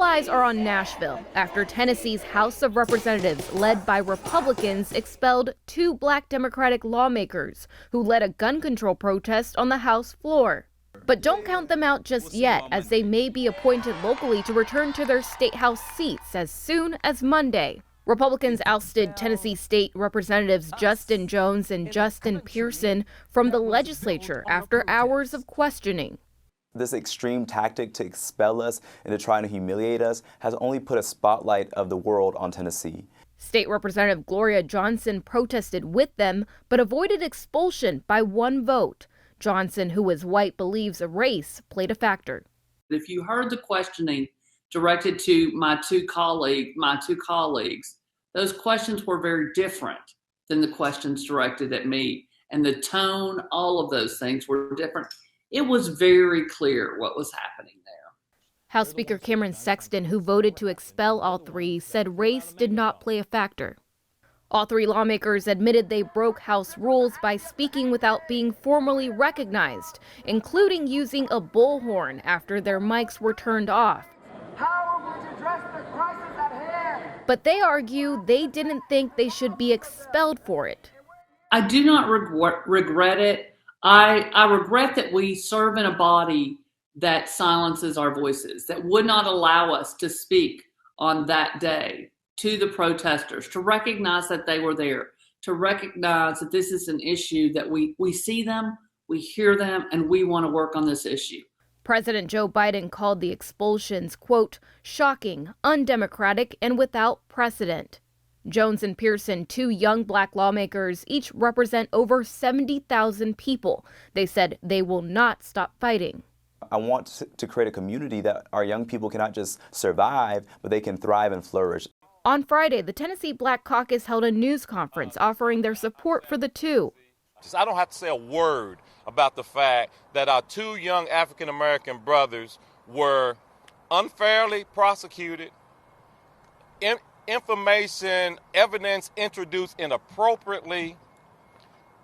all eyes are on Nashville after Tennessee's House of Representatives, led by Republicans, expelled 2 black Democratic lawmakers who led a gun control protest on the House floor. But don't count them out just yet, as they may be appointed locally to return to their state house seats as soon as Monday. Republicans ousted Tennessee State Representatives Justin Jones and Justin Pearson from the legislature after hours of questioning. This extreme tactic to expel us and to try to humiliate us has only put a spotlight of the world on Tennessee. State Representative Gloria Johnson protested with them, but avoided expulsion by 1 vote. Johnson, who is white, believes race played a factor. If you heard the questioning directed to my two colleagues, those questions were very different than the questions directed at me. And the tone, all of those things were different. It was very clear what was happening there. House Speaker Cameron Sexton, who voted to expel all 3, said race did not play a factor. All 3 lawmakers admitted they broke House rules by speaking without being formally recognized, including using a bullhorn after their mics were turned off. How would you address the crisis at hand? But they argue they didn't think they should be expelled for it. I do not regret it. I regret that we serve in a body that silences our voices, that would not allow us to speak on that day to the protesters, to recognize that they were there, to recognize that this is an issue that we see them, we hear them, and we want to work on this issue. President Joe Biden called the expulsions, quote, shocking, undemocratic, and without precedent. Jones and Pearson, 2 young black lawmakers, each represent over 70,000 people. They said they will not stop fighting. I want to create a community that our young people cannot just survive, but they can thrive and flourish. On Friday, the Tennessee Black Caucus held a news conference offering their support for the 2. I don't have to say a word about the fact that our 2 young African-American brothers were unfairly prosecuted, evidence introduced inappropriately,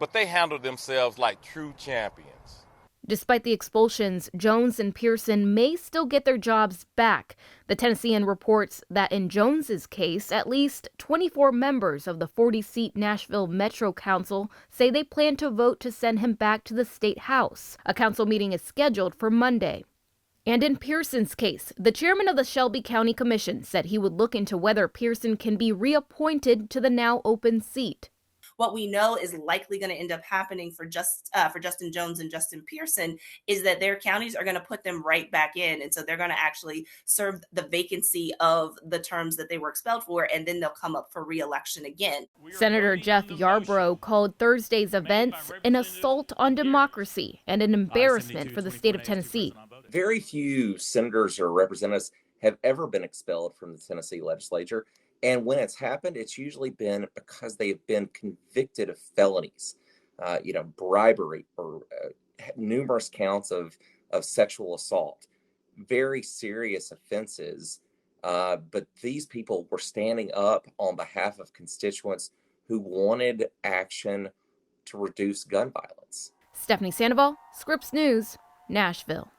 but they handled themselves like true champions. Despite the expulsions, Jones and Pearson may still get their jobs back. The Tennessean reports that in Jones's case, at least 24 members of the 40-seat Nashville Metro Council say they plan to vote to send him back to the state house. A council meeting is scheduled for Monday. And in Pearson's case, the chairman of the Shelby County Commission said he would look into whether Pearson can be reappointed to the now open seat. What we know is likely going to end up happening for Justin Jones and Justin Pearson is that their counties are going to put them right back in. And so they're going to actually serve the vacancy of the terms that they were expelled for, and then they'll come up for re-election again. Senator Jeff Yarbrough called Thursday's events an assault on democracy and an embarrassment for the state of Tennessee. Very few senators or representatives have ever been expelled from the Tennessee legislature. And when it's happened, it's usually been because they have been convicted of felonies, bribery or numerous counts of sexual assault, very serious offenses. But these people were standing up on behalf of constituents who wanted action to reduce gun violence. Stephanie Sandoval, Scripps News, Nashville.